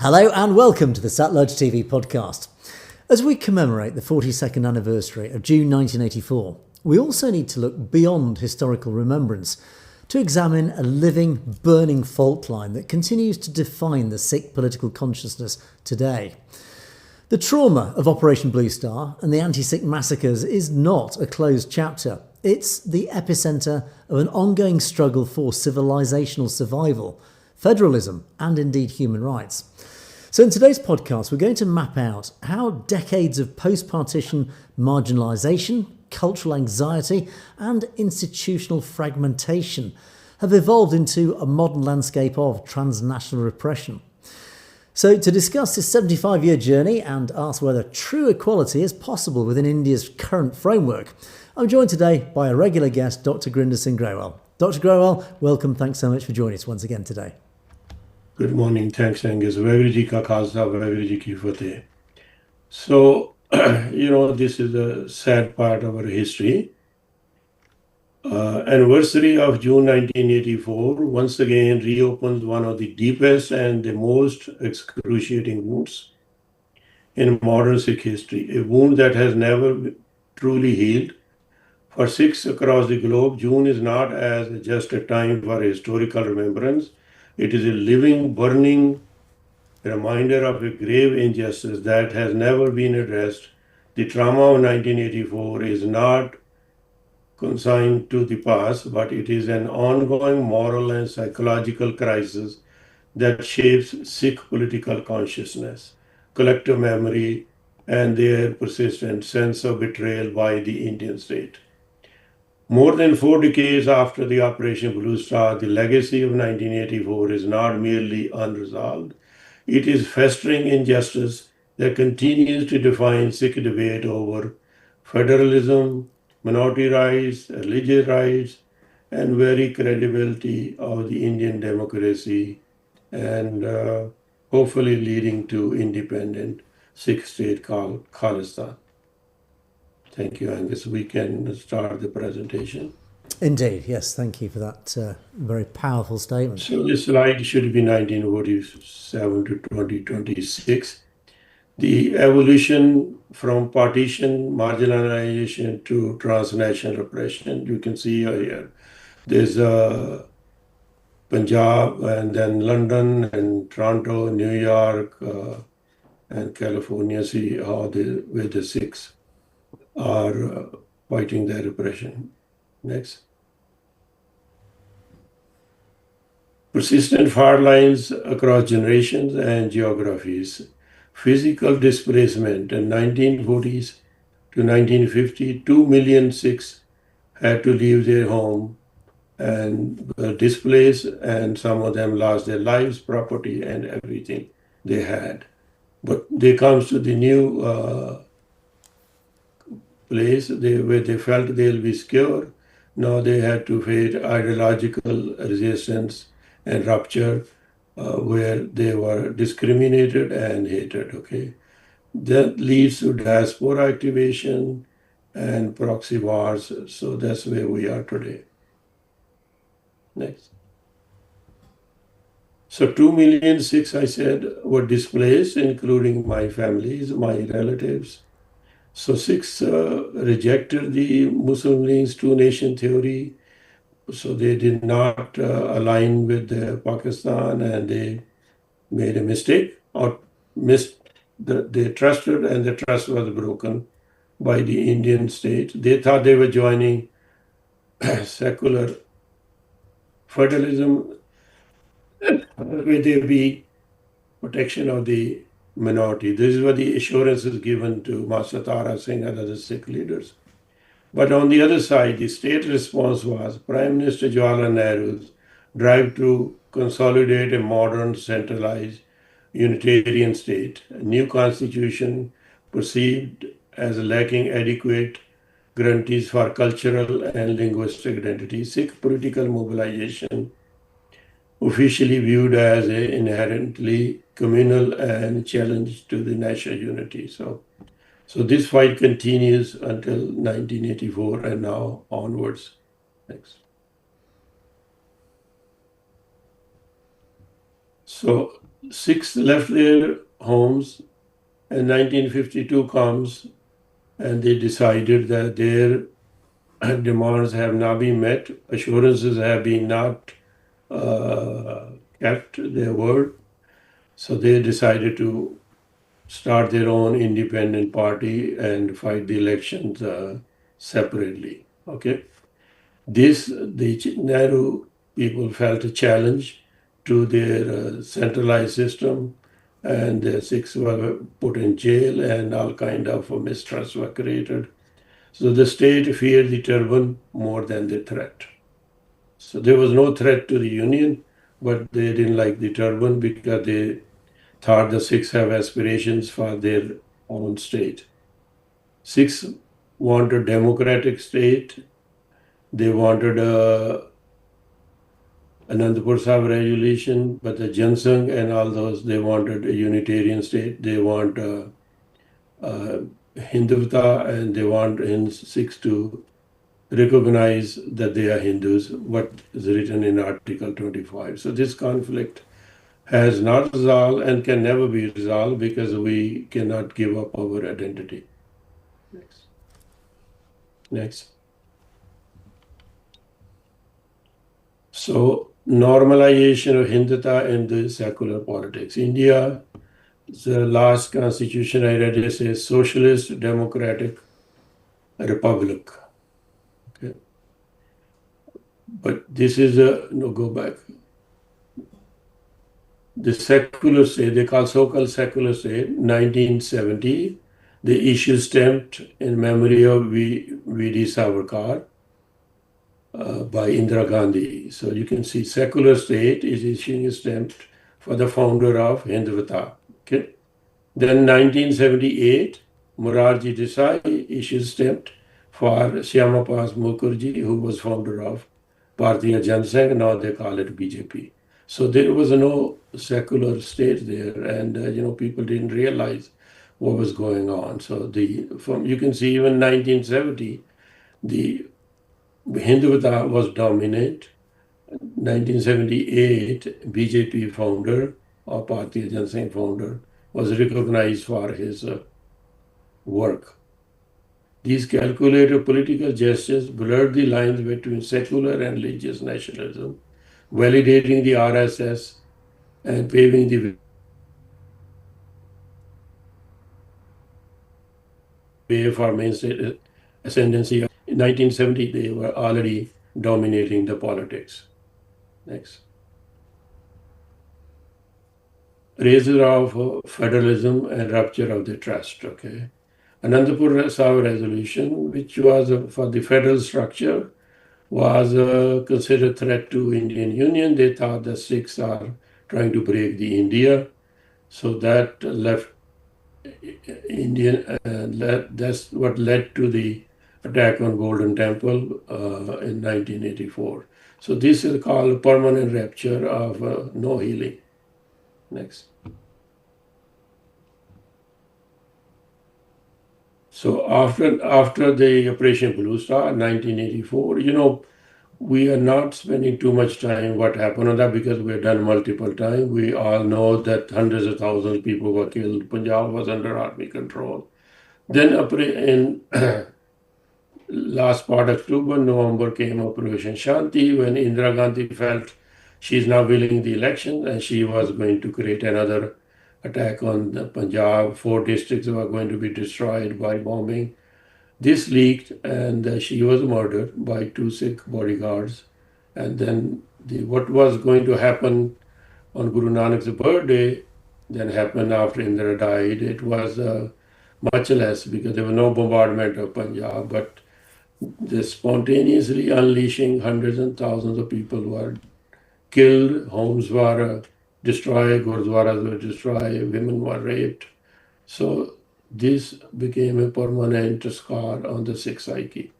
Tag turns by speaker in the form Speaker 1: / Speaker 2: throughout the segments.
Speaker 1: Hello and welcome to the Satluj Podcast. As we commemorate the 42nd anniversary of June 1984, we also need to look beyond historical remembrance to examine a living, burning fault line that continues to define the Sikh political consciousness today. The trauma of Operation Blue Star and the anti-Sikh massacres is not a closed chapter. It's the epicenter of an ongoing struggle for civilizational survival, federalism, and indeed human rights. So in today's podcast, we're going to map out how decades of post-Partition marginalization, cultural anxiety, and institutional fragmentation have evolved into a modern landscape of transnational repression. So to discuss this 75-year journey and ask whether true equality is possible within India's current framework, I'm joined today by a regular guest, Dr. Grewal. Dr. Grewal, welcome. Thanks so much for joining us once again today.
Speaker 2: Good morning. Thanks, Angus. Vaheguru Ji ka Khalsa, Vaheguru Ji ki Fateh. So, this is a sad part of our history. Anniversary of June 1984 once again reopens one of the deepest and the most excruciating wounds in modern Sikh history, a wound that has never truly healed. For Sikhs across the globe, June is not as just a time for historical remembrance. It is a living, burning reminder of a grave injustice that has never been addressed. The trauma of 1984 is not consigned to the past, but it is an ongoing moral and psychological crisis that shapes Sikh political consciousness, collective memory, and their persistent sense of betrayal by the Indian state. More than 4 decades after the Operation Blue Star, the legacy of 1984 is not merely unresolved. It is festering injustice that continues to define Sikh debate over federalism, minority rights, religious rights, and very credibility of the Indian democracy, and hopefully leading to independent Sikh state called Khalistan. Thank you, Angus. We can start the presentation.
Speaker 1: Indeed, yes. Thank you for that very powerful statement.
Speaker 2: So this slide should be 1947 to 2026. The evolution from partition, marginalization to transnational repression. You can see here, there's Punjab and then London and Toronto, New York, and California. See how where the Sikhs are fighting their repression. Next. Persistent fault lines across generations and geographies. Physical displacement in 1940s to 1950, 2 million Sikhs had to leave their home and were displaced, and some of them lost their lives, property, and everything they had. But they comes to the new place where they felt they'll be secure. Now they had to face ideological resistance and rupture, where they were discriminated and hated. Okay, that leads to diaspora activation and proxy wars. So that's where we are today. Next. So 2 million Sikhs, I said, were displaced, including my families, my relatives. So Sikhs rejected the Muslim League's two-nation theory. So they did not align with Pakistan, and they made a mistake or they trusted, and the trust was broken by the Indian state. They thought they were joining secular federalism, where there be protection of the minority. This is what the assurance is given to Master Tara Singh and other Sikh leaders. But on the other side, the state response was Prime Minister Jawaharlal Nehru's drive to consolidate a modern, centralized, unitarian state. A new constitution perceived as lacking adequate guarantees for cultural and linguistic identity. Sikh political mobilization, officially viewed as an inherently communal and challenge to the national unity. So this fight continues until 1984 and now onwards. Next. So Sikhs left their homes, and 1952 comes, and they decided that their demands have not been met, assurances have been not kept their word. So they decided to start their own independent party and fight the elections separately. Okay, the Nehru people felt a challenge to their centralized system, and the Sikhs were put in jail, and all kind of mistrusts were created. So the state feared the turban more than the threat. So there was no threat to the union, but they didn't like the turban because they thought the Sikhs have aspirations for their own state. Sikhs want a democratic state. They wanted a Anandapur Sahib regulation, but the Jansang and all those, they wanted a Unitarian state. They want Hindutva, and they want Sikhs to recognize that they are Hindus, what is written in Article 25. So this conflict has not resolved and can never be resolved because we cannot give up our identity. Next. Next. So normalization of Hindutva in the secular politics. India, the last constitution I read, it says socialist democratic republic. Okay. But this is go back. The secular state, they call so-called secular state, 1970, the issue stamped in memory of V.D. Savarkar by Indira Gandhi. So you can see secular state is issuing a stamp for the founder of Hindutva. Okay. Then 1978, Morarji Desai issues stamp for Shyamapas Mukherjee, who was founder of Bharatiya Janasangh. Now they call it BJP. So there was no secular state there, and people didn't realize what was going on. So you can see even 1970, the Hindutva was dominant. 1978, BJP founder or Bharatiya Janasangh founder was recognized for his work. These calculated political gestures blurred the lines between secular and religious nationalism, validating the RSS and paving the way for mainstream ascendancy. In 1970, they were already dominating the politics. Next. Razor of federalism and rupture of the trust. Okay. Anandapur Sahib resolution, which was for the federal structure, was considered a threat to Indian Union. They thought the Sikhs are trying to break the India. So that left Indian, that's what led to the attack on Golden Temple in 1984. So this is called permanent rupture of no healing. Next. So after the Operation Blue Star, 1984, we are not spending too much time what happened on that because we have done multiple times. We all know that hundreds of thousands of people were killed. Punjab was under army control. Then in last part of October, November came Operation Shanti when Indira Gandhi felt she's now winning the election and she was going to create another attack on the Punjab. 4 districts were going to be destroyed by bombing. This leaked and she was murdered by 2 Sikh bodyguards. And then what was going to happen on Guru Nanak's birthday then happened after Indira died. It was much less because there was no bombardment of Punjab, but the spontaneously unleashing hundreds and thousands of people were killed, homes were destroyed, gurdwaras were destroyed, women were raped. So this became a permanent scar on the Sikh psyche,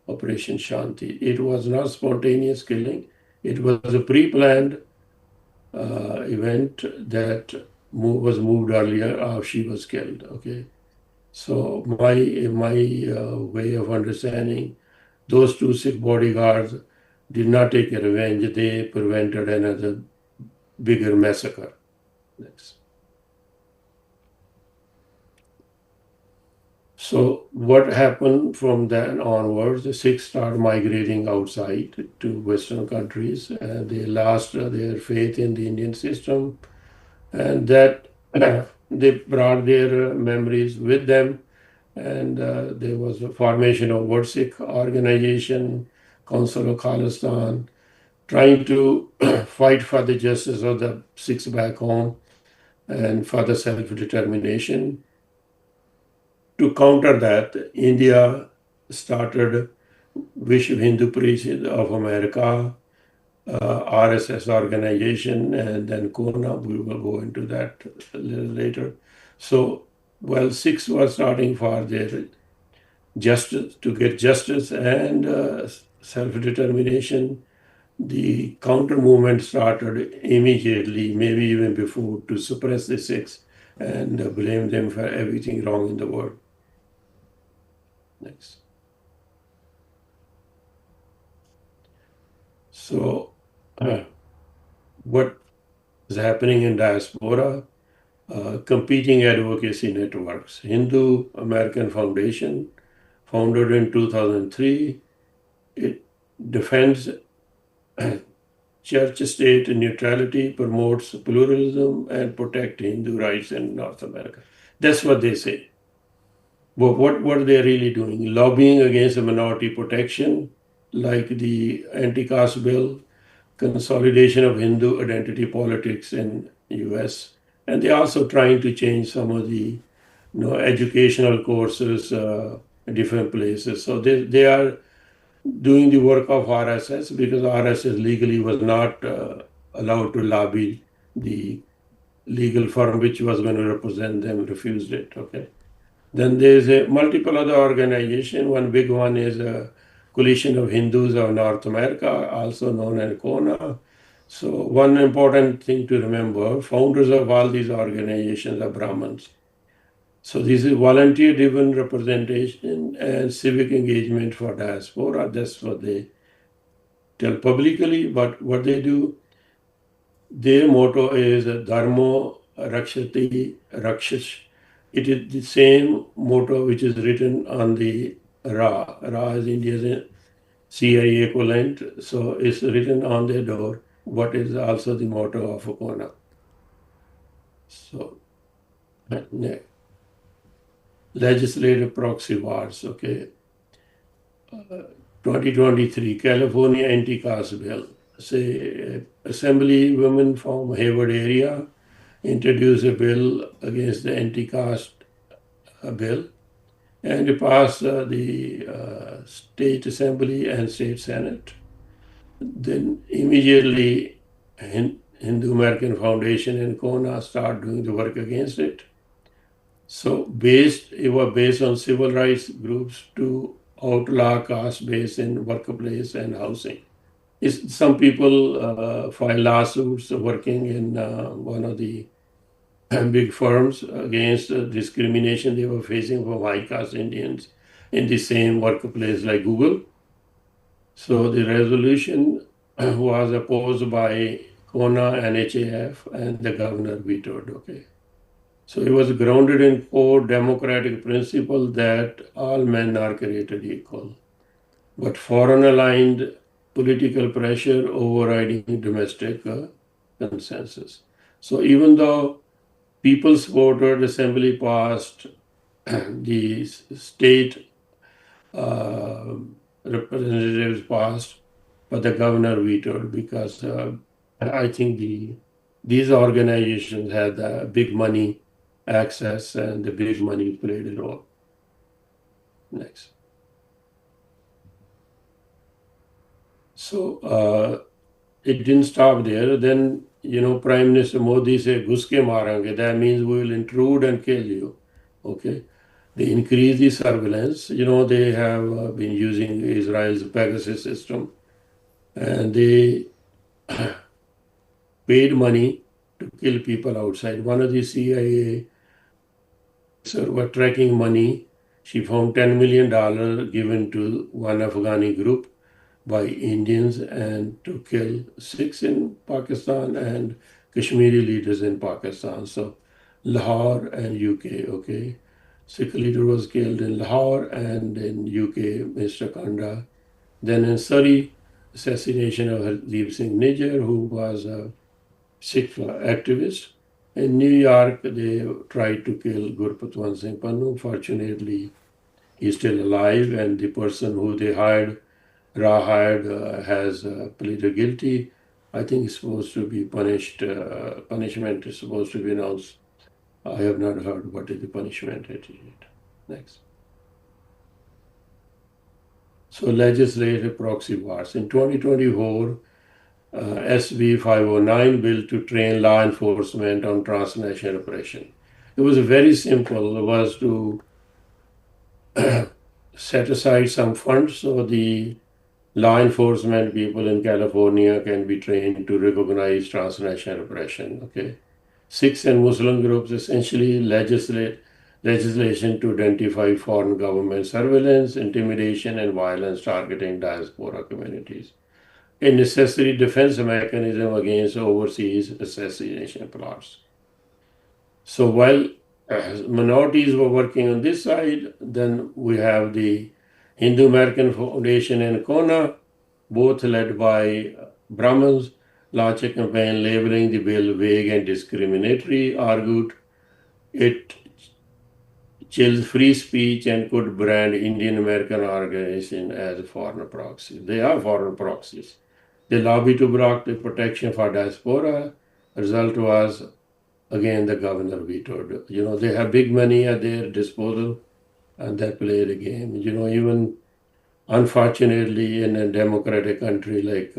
Speaker 2: Operation Shanti. It was not spontaneous killing. It was a pre-planned event that was moved earlier. She was killed. Okay, so my way of understanding, those 2 Sikh bodyguards did not take a revenge. They prevented another bigger massacre. Next. So what happened from then onwards, the Sikhs started migrating outside to Western countries. They lost their faith in the Indian system, and that they brought their memories with them. And there was a formation of World Sikh Organization, Council of Khalistan, trying to fight for the justice of the Sikhs back home and for the self-determination. To counter that, India started Vishwa Hindu Parishad of America, RSS organization, and then Kona. We will go into that a little later. So, while Sikhs were starting for their justice, to get justice and self-determination, the counter movement started immediately, maybe even before, to suppress the Sikhs and blame them for everything wrong in the world. Next. So, what is happening in diaspora? Competing advocacy networks. Hindu American Foundation, founded in 2003, it defends church-state neutrality, promotes pluralism, and protects Hindu rights in North America. That's what they say. But what are they really doing? Lobbying against minority protection, like the anti-caste bill, consolidation of Hindu identity politics in US, and they're also trying to change some of the educational courses in different places. So they are doing the work of RSS because RSS legally was not allowed to lobby. The legal firm which was going to represent them refused it. Okay. Then there's a multiple other organization. One big one is a Coalition of Hindus of North America, also known as KONA. So one important thing to remember, founders of all these organizations are Brahmins. So this is volunteer-driven representation and civic engagement for diaspora. That's what they tell publicly, but what they do, their motto is Dharmo Rakshati Rakshash. It is the same motto which is written on the Ra. Ra is India's CIA equivalent, so it's written on their door. What is also the motto of Okona. So, legislative proxy wars, okay. 2023 California anti-caste bill. Say, assembly women from Hayward area introduced a bill against the anti-caste bill, and it passed the state assembly and state senate. Then immediately Hindu American Foundation and KONA start doing the work against it. So it was based on civil rights groups to outlaw caste based in workplace and housing. Some people file lawsuits working in one of the big firms against discrimination they were facing from high caste Indians in the same workplace like Google. So the resolution was opposed by KONA and HAF, and the governor vetoed. Okay. So it was grounded in core democratic principle that all men are created equal, but foreign-aligned political pressure overriding domestic consensus. So even though people's voted, assembly passed, the state representatives passed, but the governor vetoed because I think these organizations had big money access, and the big money played a role. Next. So it didn't stop there. Then, Prime Minister Modi said, "Ghuske marange." That means we will intrude and kill you. Okay. They increase the surveillance. They have been using Israel's Pegasus system, and they paid money to kill people outside. One of the CIA were tracking money. She found $10 million given to one Afghani group by Indians and to kill Sikhs in Pakistan and Kashmiri leaders in Pakistan. So Lahore and UK, okay. Sikh leader was killed in Lahore, and in UK, Mr. Kanda. Then in Surrey, assassination of Hardeep Singh Nijjar, who was a Sikh activist. In New York, they tried to kill Gurpatwant Singh Pannu. Fortunately, he's still alive, and the person who they hired, hired, has pleaded guilty. I think he's supposed to be punished. Punishment is supposed to be announced. I have not heard what is the punishment yet. Next. So legislative proxy wars. In 2024, SB 509 bill to train law enforcement on transnational repression. It was very simple. It was to set aside some funds so the law enforcement people in California can be trained to recognize transnational repression. Okay, Sikhs and Muslim groups essentially legislation to identify foreign government surveillance, intimidation, and violence targeting diaspora communities. A necessary defense mechanism against overseas assassination plots. So while minorities were working on this side, then we have the Hindu American Foundation and Kona, both led by Brahmins, launched a campaign labeling the bill vague and discriminatory, argued it chills free speech and could brand Indian American organization as foreign proxies. They are foreign proxies. They lobby to block the protection for diaspora. Result was, again, the governor vetoed. They have big money at their disposal, and they play the game. Even unfortunately, in a democratic country like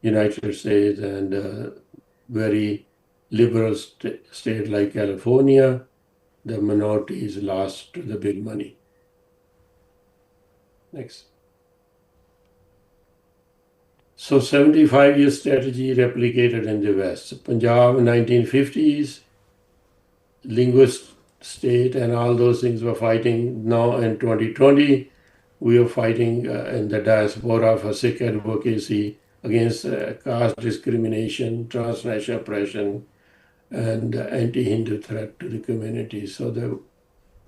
Speaker 2: United States and very liberal state like California, the minorities lost to the big money. Next. So 75-year strategy replicated in the West. Punjab 1950s, linguist state and all those things were fighting. Now in 2020, we are fighting in the diaspora for Sikh advocacy against caste discrimination, transnational oppression, and anti-Hindu threat to the community. So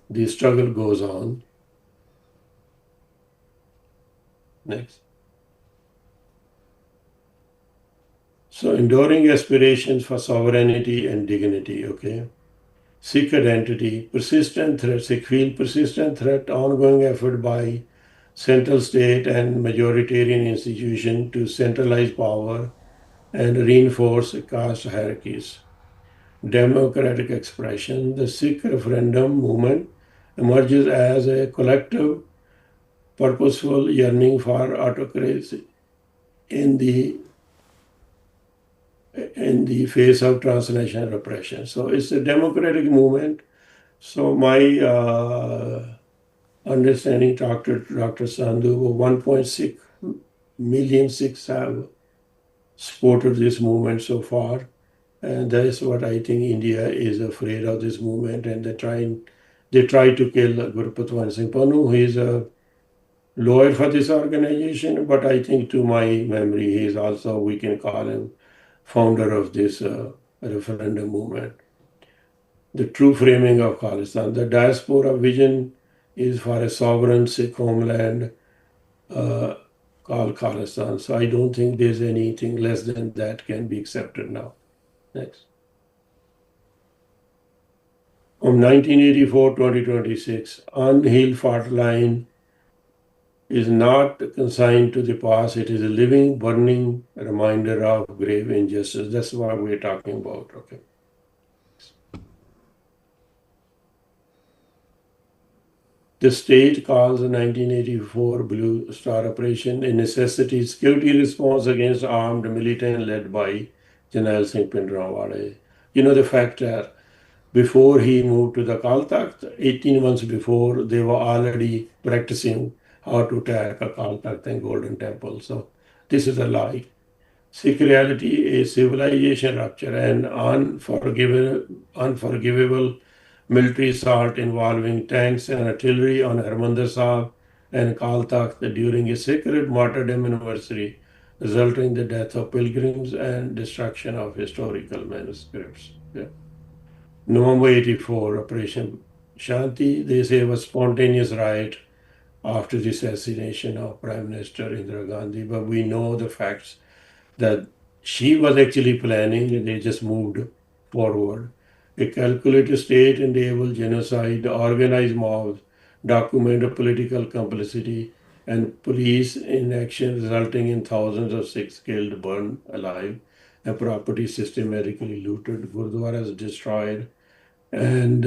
Speaker 2: the struggle goes on. Next. So enduring aspirations for sovereignty and dignity, okay. Sikh identity, persistent threat, Sikh feel persistent threat, ongoing effort by central state and majoritarian institution to centralize power and reinforce caste hierarchies. Democratic expression, the Sikh referendum movement emerges as a collective, purposeful yearning for autocracy in the face of transnational repression. So it's a democratic movement. So my understanding, Dr. Sandhu, 1.6 million Sikhs have supported this movement so far. And that is what I think India is afraid of this movement. And they try to kill Gurpatwant Singh Pannu, who is a lawyer for this organization. But I think, to my memory, he is also, we can call him, founder of this referendum movement. The true framing of Khalistan. The diaspora vision is for a sovereign Sikh homeland called Khalistan. So I don't think there's anything less than that can be accepted now. Next. From 1984 2026, unhealed fault line is not consigned to the past. It is a living, burning reminder of grave injustice. That's what we're talking about. Okay. The state calls the 1984 Blue Star Operation a necessity security response against armed militant led by Janelle Singh Pindrawale. The fact that before he moved to the Akal Takht, 18 months before, they were already practicing how to attack Akal Takht and Golden Temple. So this is a lie. Sikh reality, a civilization rupture, and unforgivable military assault involving tanks and artillery on Harmandir Sahib and Akal Takht during a sacred martyrdom anniversary resulting in the death of pilgrims and destruction of historical manuscripts. Yeah. November 84, Operation Shanti, they say was spontaneous riot after the assassination of Prime Minister Indira Gandhi, but we know the facts that she was actually planning and they just moved forward. A calculated state enabled genocide, organized mobs, documented political complicity, and police inaction resulting in thousands of Sikhs killed, burned alive, and property systematically looted, gurdwaras destroyed, and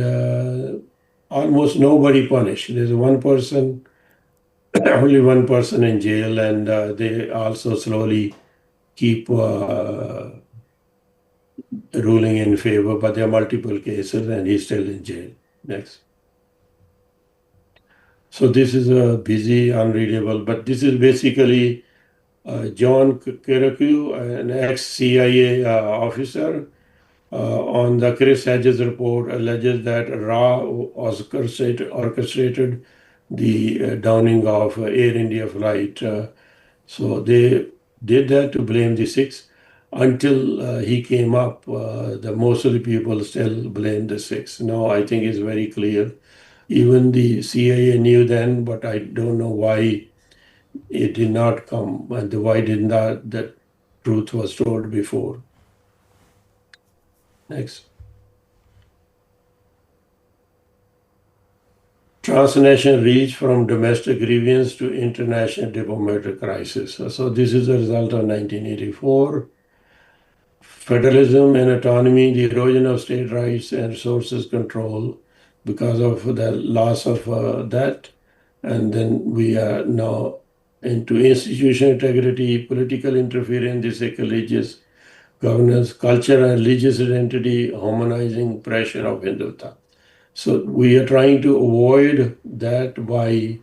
Speaker 2: almost nobody punished. There's one person, only one person in jail, and they also slowly keep ruling in favor, but there are multiple cases and he's still in jail. Next. So this is a busy, unreadable, but this is basically John Kiraku, an ex-CIA officer, on the Chris Hedges report alleges that Ra orchestrated the downing of Air India flight. So they did that to blame the Sikhs. Until he came up, the most of the people still blame the Sikhs. Now I think it's very clear. Even the CIA knew then, but I don't know why it did not come and why did not that truth was told before. Next. Transnational reach from domestic grievance to international diplomatic crisis. So this is a result of 1984. Federalism and autonomy, the erosion of state rights and resources control because of the loss of that. And then we are now into institutional integrity, political interference, this is religious governance, culture and religious identity, harmonizing pressure of Hindutva. So we are trying to avoid that by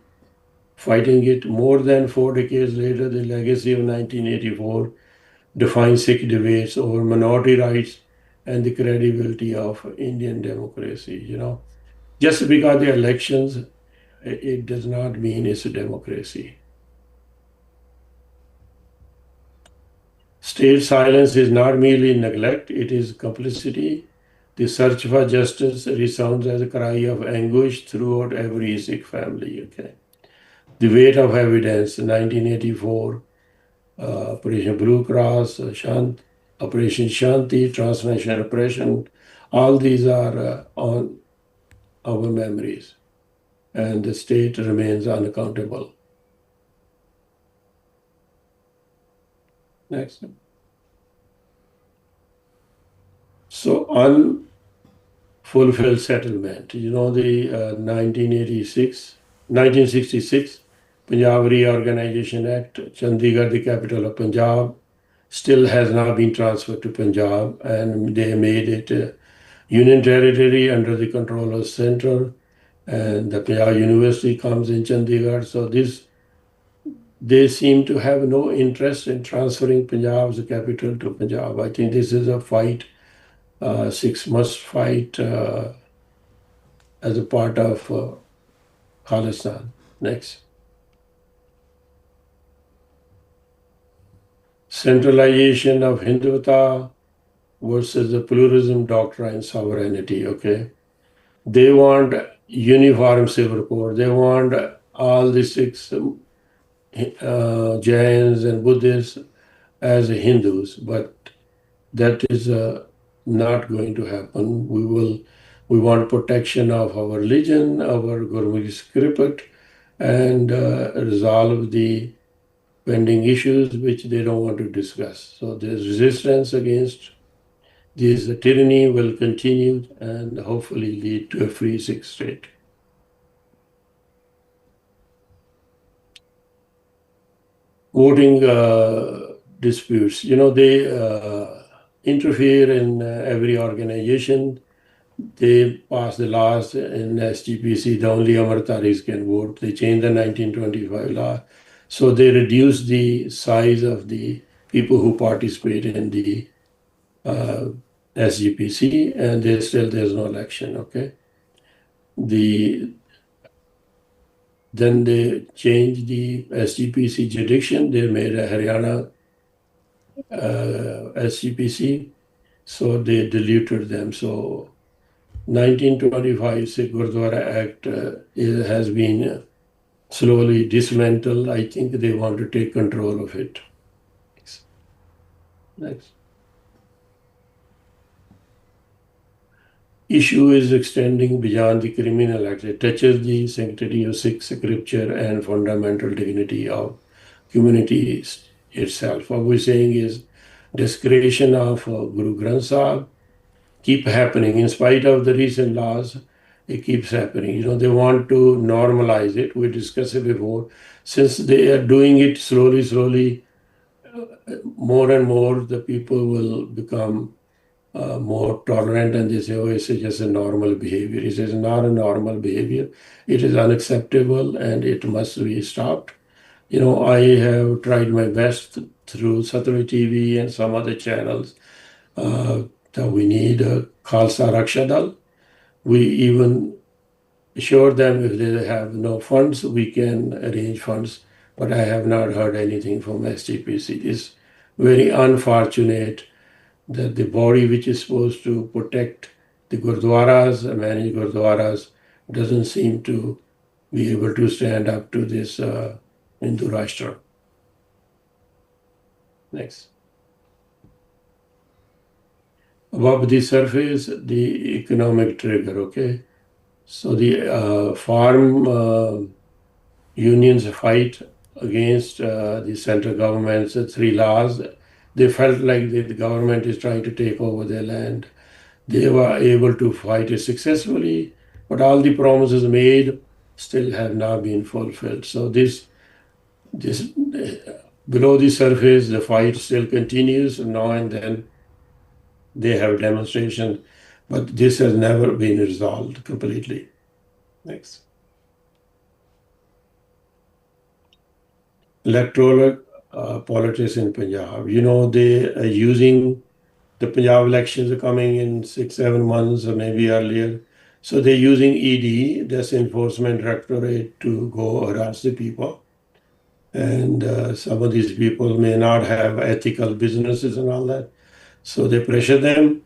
Speaker 2: fighting it. More than 4 decades later, the legacy of 1984 defines Sikh debates over minority rights and the credibility of Indian democracy. Just because the elections, it does not mean it's a democracy. State silence is not merely neglect, it is complicity. The search for justice resounds as a cry of anguish throughout every Sikh family. Okay. The weight of evidence, 1984, Operation Blue Cross, Operation Shanti, transnational repression, all these are on our memories, and the state remains unaccountable. Next. So unfulfilled settlement. The 1966 Punjab Reorganization Act, Chandigarh, the capital of Punjab, still has not been transferred to Punjab, and they made it union territory under the control of Central, and the Punjab University comes in Chandigarh. So they seem to have no interest in transferring Punjab's capital to Punjab. I think this is a fight Sikhs must fight as a part of Khalistan. Next. Centralization of Hindutva versus the pluralism doctrine sovereignty. Okay. They want uniform civil code. They want all the Sikhs, Jains and Buddhists as Hindus, but that is not going to happen. We want protection of our religion, our Gurmukhi script, and resolve the pending issues which they don't want to discuss. So there's resistance against this tyranny will continue and hopefully lead to a free Sikh state. Voting disputes, they interfere in every organization. They pass the laws in SGPC, the only Amritaris can vote. They changed the 1925 law. So they reduce the size of the people who participate in the SGPC, and there's no election, okay? Then they changed the SGPC jurisdiction. They made a Haryana SGPC, so they diluted them. So 1925 Sikh Gurdwara Act has been slowly dismantled. I think they want to take control of it. Next. Issue is extending beyond the criminal act. It touches the sanctity of Sikh scripture and fundamental dignity of community itself. What we're saying is desecration of Guru Granth Sahib keep happening in spite of the recent laws. It keeps happening. You know, they want to normalize it. We discussed it before. Since they are doing it slowly, more and more the people will become more tolerant, and they say, oh, it's just a normal behavior. It is not a normal behavior. It is unacceptable and it must be stopped. You know, I have tried my best through Satluj TV and some other channels that we need a Khalsa Rakshadal. We even assure them if they have no funds, we can arrange funds. But I have not heard anything from SGPC. It's very unfortunate that the body which is supposed to protect the gurdwaras, manage gurdwaras, doesn't seem to be able to stand up to this Hindu Rashtra. Next. Above the surface, the economic trigger, okay? So the farm unions fight against the central government's three laws. They felt like the government is trying to take over their land. They were able to fight it successfully, but all the promises made still have not been fulfilled. So this below the surface, the fight still continues. Now and then they have demonstration, but this has never been resolved completely. Next. Electoral politics in Punjab. You know, they are using the Punjab elections are coming in 6-7 months or maybe earlier. So they're using ED, that's Enforcement Directorate, to go harass the people. And some of these people may not have ethical businesses and all that. So they pressure them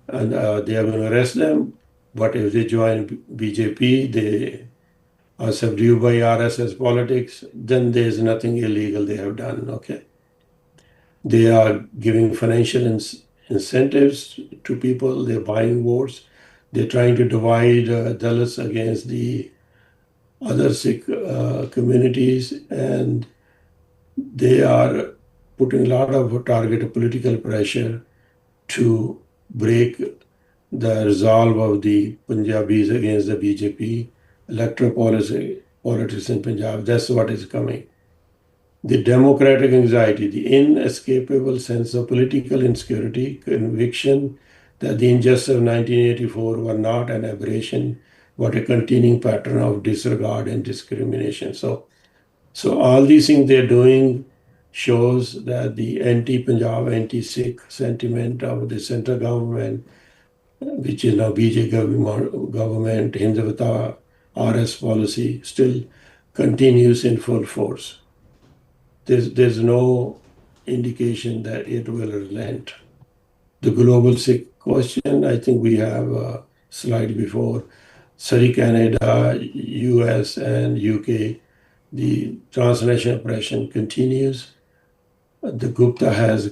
Speaker 2: and they are going to arrest them. But if they join BJP, they are subdued by RSS politics, then there's nothing illegal they have done, okay? They are giving financial incentives to people, they're buying votes, they're trying to divide Dalits against the other Sikh communities, and they are putting a lot of targeted political pressure to break the resolve of the Punjabis against the BJP electoral politics in Punjab. That's what is coming. The democratic anxiety, the inescapable sense of political insecurity, conviction that the injustice of 1984 were not an aberration, but a continuing pattern of disregard and discrimination. So all these things they're doing shows that the anti-Punjab, anti-Sikh sentiment of the central government, which is now BJP government, Hindutva, RS policy, still continues in full force. There's no indication that it will relent. The global Sikh question, I think we have a slide before. Surrey, Canada, US, and UK, the transnational oppression continues. The Gupta has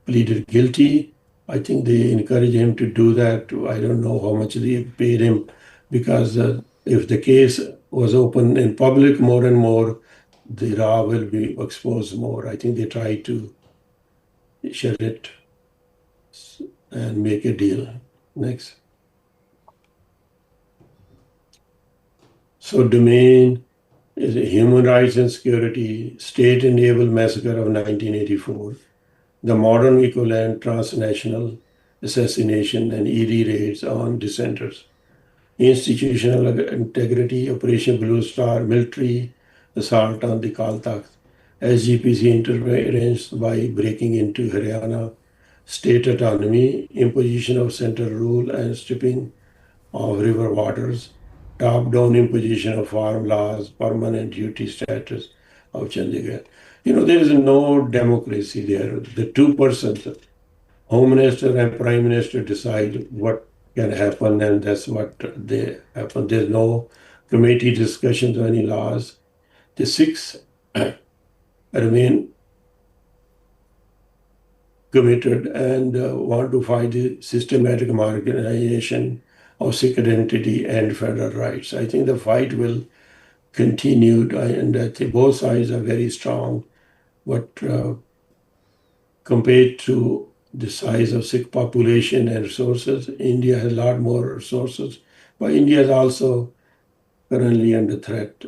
Speaker 2: pleaded guilty. I think they encourage him to do that. I don't know how much they paid him, because if the case was open in public more and more, the raw will be exposed more. I think they try to shut it and make a deal. Next. So domain is human rights and security, state-enabled massacre of 1984, the modern equivalent transnational assassination and ED raids on dissenters, institutional integrity, Operation Blue Star, military assault on the Kal Takht, SGPC interference by breaking into Haryana, state autonomy, imposition of central rule and stripping of river waters, top-down imposition of farm laws, permanent duty status of Chandigarh. There is no democracy there. The two persons, Home Minister and Prime Minister, decide what can happen, and that's what they happen. There's no committee discussions or any laws. The Sikhs remain committed and want to fight the systematic marginalization of Sikh identity and federal rights. I think the fight will continue, and I think both sides are very strong. But compared to the size of Sikh population and resources, India has a lot more resources. But India is also currently under threat.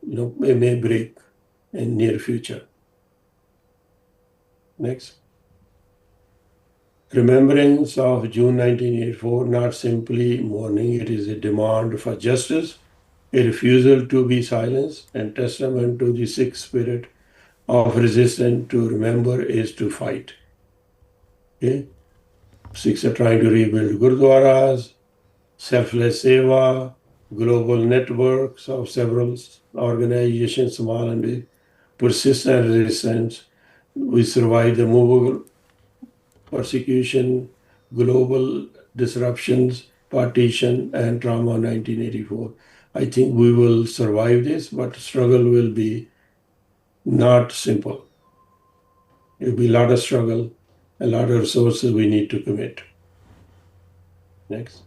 Speaker 2: It may break in near future. Next. Remembrance of June 1984, not simply mourning, it is a demand for justice, a refusal to be silenced, and testament to the Sikh spirit of resistance. To remember is to fight. Okay? Sikhs are trying to rebuild gurdwaras, selfless seva, global networks of several organizations, small and big, persistent resistance. We survived the movable persecution, global disruptions, partition, and trauma of 1984. I think we will survive this, but struggle will be not simple. It will be a lot of struggle, a lot of resources we need to commit. Next.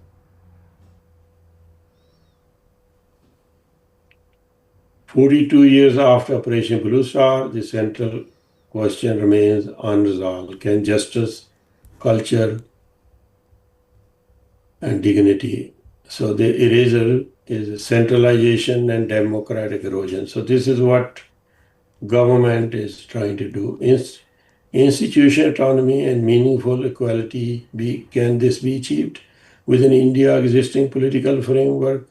Speaker 2: "42 years after Operation Blue Star, the central question remains unresolved. Can justice, culture, and dignity?" So the eraser is centralization and democratic erosion. So this is what government is trying to do. Institutional autonomy and meaningful equality, can this be achieved within India's existing political framework,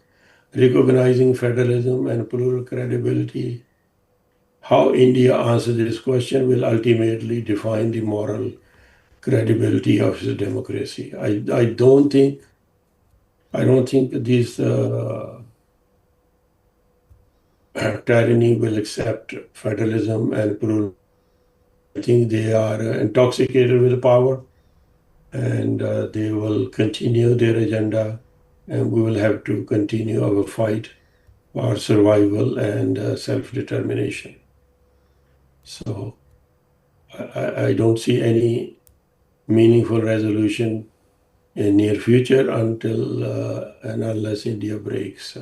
Speaker 2: recognizing federalism and plural credibility? How India answers this question will ultimately define the moral credibility of its democracy. I don't think these tyranny will accept federalism and plural. I think they are intoxicated with power, and they will continue their agenda, and we will have to continue our fight for survival and self-determination. So I don't see any meaningful resolution in near future until and unless India breaks.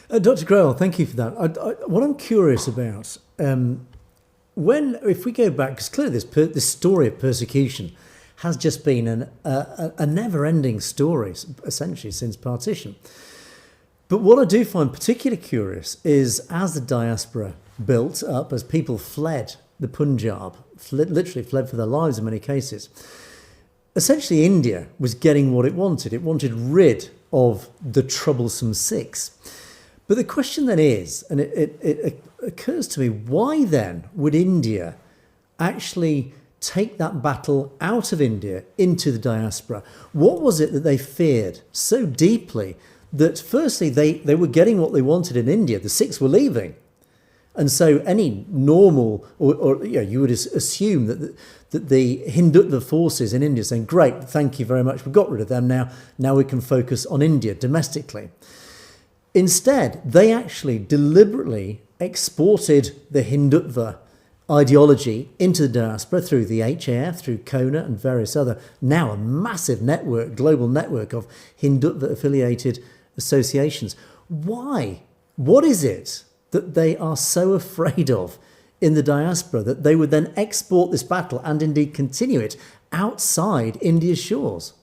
Speaker 1: Dr. Grewal, thank you for that. What I'm curious about, if we go back, because clearly this story of persecution has just been a never-ending story, essentially, since partition. But what I do find particularly curious is as the diaspora built up, as people fled the Punjab, literally fled for their lives in many cases, essentially India was getting what it wanted. It wanted rid of the troublesome Sikhs. But the question then is, and it occurs to me, why then would India actually take that battle out of India into the diaspora? What was it that they feared so deeply that firstly they were getting what they wanted in India? The Sikhs were leaving. And so any normal, or you would assume that the Hindutva forces in India saying, great, thank you very much, we've got rid of them now we can focus on India domestically. Instead, they actually deliberately exported the Hindutva ideology into the diaspora through the HAF, through Kona and various other, now a massive network, global network of Hindutva-affiliated associations. Why? What is it that they are so afraid of in the diaspora that they would then export this battle and indeed continue it outside India's shores?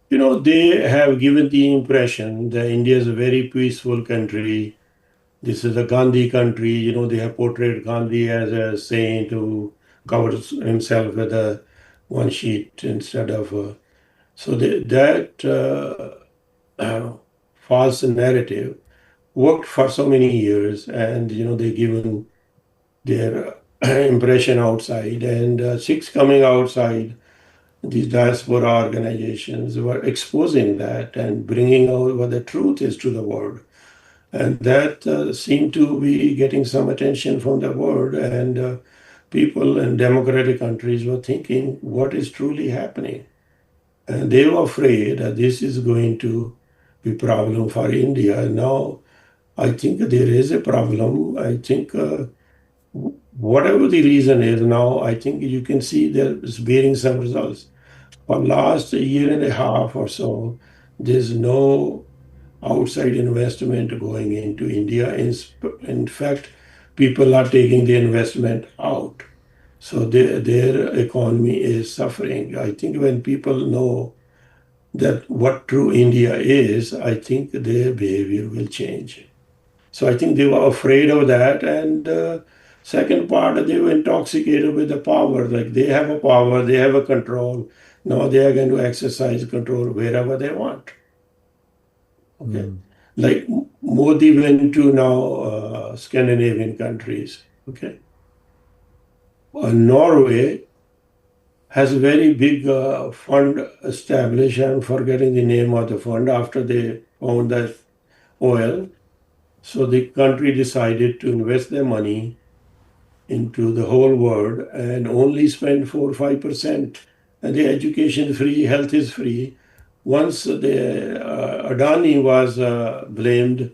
Speaker 2: They have given the impression that India is a very peaceful country. This is a Gandhi country. They have portrayed Gandhi as a saint who covers himself with one sheet instead of. So that false narrative worked for so many years, and they given their impression outside, and Sikhs coming outside these diaspora organizations were exposing that and bringing out what the truth is to the world. And that seemed to be getting some attention from the world. And people in democratic countries were thinking, what is truly happening? And they were afraid that this is going to be a problem for India. Now, I think there is a problem. I think whatever the reason is now, I think you can see that it's bearing some results. For last year and a half or so, there's no outside investment going into India. In fact, people are taking the investment out. So their economy is suffering. I think when people know that what true India is, I think their behavior will change. So I think they were afraid of that. And second part, they were intoxicated with the power. Like they have a power, they have a control. Now they are going to exercise control wherever they want. Okay. Like Modi went to now Scandinavian countries. Okay. Norway has a very big fund established. I'm forgetting the name of the fund after they found that oil. So the country decided to invest their money into the whole world and only spend 4 or 5%. And the education is free, health is free. Once the Adani was blamed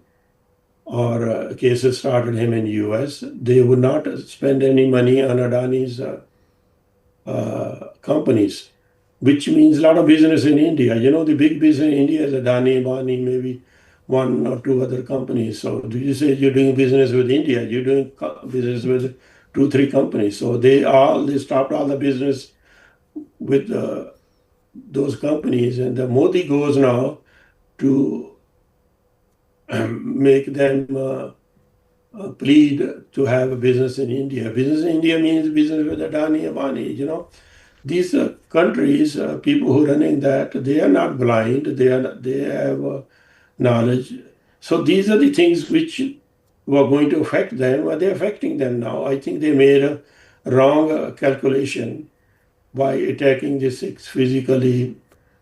Speaker 2: or cases started him in US, they would not spend any money on Adani's companies, which means a lot of business in India. You know, the big business in India is Adani, Bani, maybe one or two other companies. So do you say you're doing business with India? You're doing business with 2, 3 companies. So they stopped all the business with those companies. And the Modi goes now to make them plead to have a business in India. Business in India means business with Adani, Ambani, you know. These countries, people who are running that, they are not blind. They have knowledge. So these are the things which were going to affect them. Are they affecting them now? I think they made a wrong calculation by attacking the Sikhs physically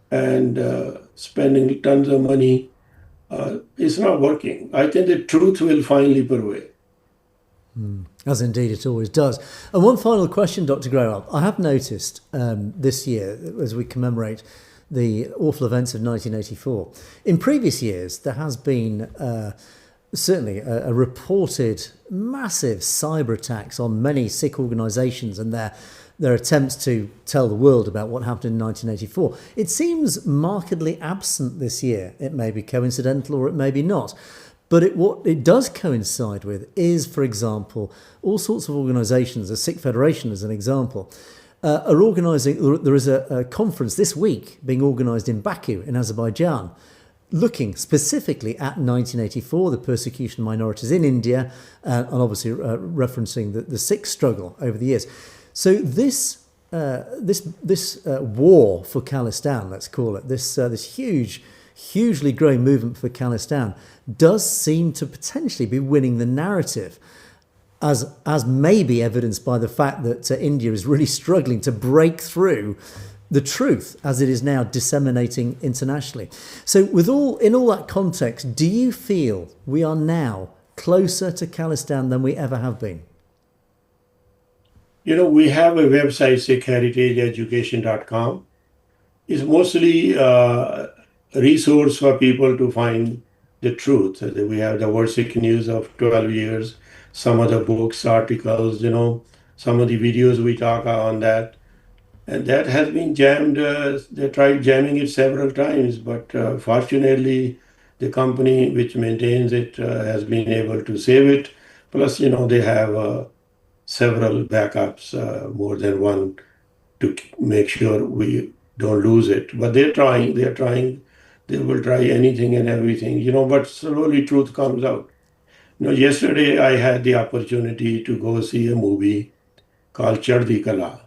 Speaker 2: and spending tons of money. It's not working. I think the truth will finally prevail.
Speaker 1: As indeed it always does. And one final question, Dr. Grewal. I have noticed this year, as we commemorate the awful events of 1984, in previous years there has been certainly a reported massive cyber attacks on many Sikh organisations and their attempts to tell the world about what happened in 1984. It seems markedly absent this year. It may be coincidental or it may be not. But what it does coincide with is, for example, all sorts of organisations, the Sikh Federation as an example, are organising, there is a conference this week being organised in Baku in Azerbaijan, looking specifically at 1984, the persecution of minorities in India, and obviously referencing the Sikh struggle over the years. So this war for Khalistan, let's call it, this hugely growing movement for Khalistan, does seem to potentially be winning the narrative, as may be evidenced by the fact that India is really struggling to break through the truth as it is now disseminating internationally. So in all that context, do you feel we are now closer to Khalistan than we ever have been?
Speaker 2: You know, we have a website, sickheritageeducation.com. It's mostly a resource for people to find the truth. We have the World Sikh News of 12 years, some of the books, articles, you know, some of the videos we talk on that. And that has been jammed. They tried jamming it several times, but fortunately, the company which maintains it has been able to save it. Plus, you know, they have several backups, more than one, to make sure we don't lose it. But they're trying, they will try anything and everything, you know, but slowly truth comes out. You know, yesterday I had the opportunity to go see a movie called Chardi Kala.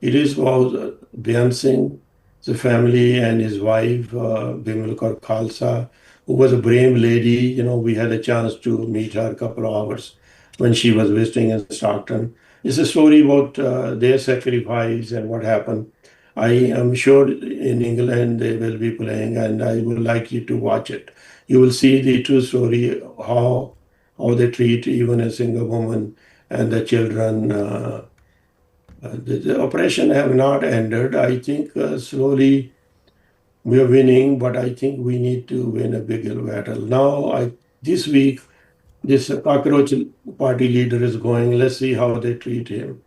Speaker 2: It is about Byan Singh, the family, and his wife, Bimal Kaur Khalsa, who was a brave lady. You know, we had a chance to meet her a couple of hours when she was visiting in Stockton. It's a story about their sacrifice and what happened. I am sure in England they will be playing, and I would like you to watch it. You will see the true story how they treat even a single woman and the children. The oppression have not ended. I think slowly we are winning, but I think we need to win a bigger battle. Now, this week, this cockroach party leader is going. Let's see how they treat him.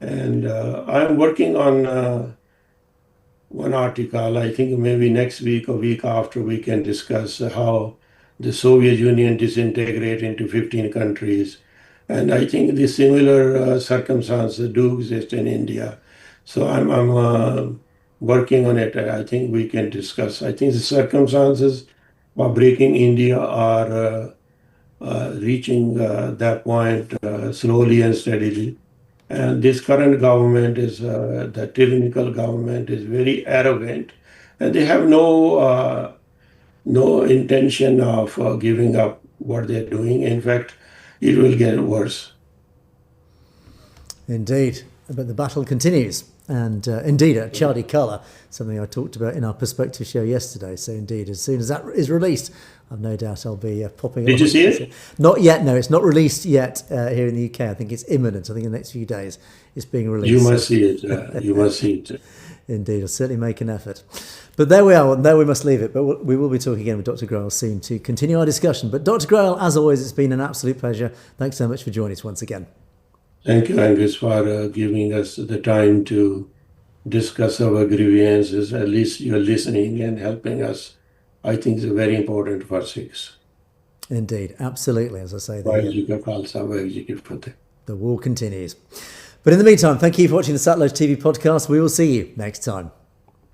Speaker 2: And I'm working on one article. I think maybe next week or week after we can discuss how the Soviet Union disintegrated into 15 countries. And I think the similar circumstances do exist in India. So I'm working on it. I think we can discuss. I think the circumstances for breaking India are reaching that point slowly and steadily. And this current government is, the tyrannical government is very arrogant, and they have no intention of giving up what they're doing. In fact, it will get worse.
Speaker 1: Indeed, but the battle continues. And indeed, at Chardi Colour, something I talked about in our Perspective show yesterday. So indeed, as soon as that is released, I've no doubt I'll be popping up.
Speaker 2: Did you see it?
Speaker 1: Not yet, no. It's not released yet here in the UK. I think it's imminent. I think in the next few days it's being released.
Speaker 2: You must see it. You must see it.
Speaker 1: Indeed, I'll certainly make an effort. But there we are. There we must leave it. But we will be talking again with Dr. Grewal soon to continue our discussion. But Dr. Grewal, as always, it's been an absolute pleasure. Thanks so much for joining us once again.
Speaker 2: Thank you, Angus, for giving us the time to discuss our grievances. At least you're listening and helping us. I think it's very important for Sikhs.
Speaker 1: Indeed, absolutely. As I say,
Speaker 2: the
Speaker 1: war continues. But in the meantime, thank you for watching the Satluj TV podcast. We will see you next time.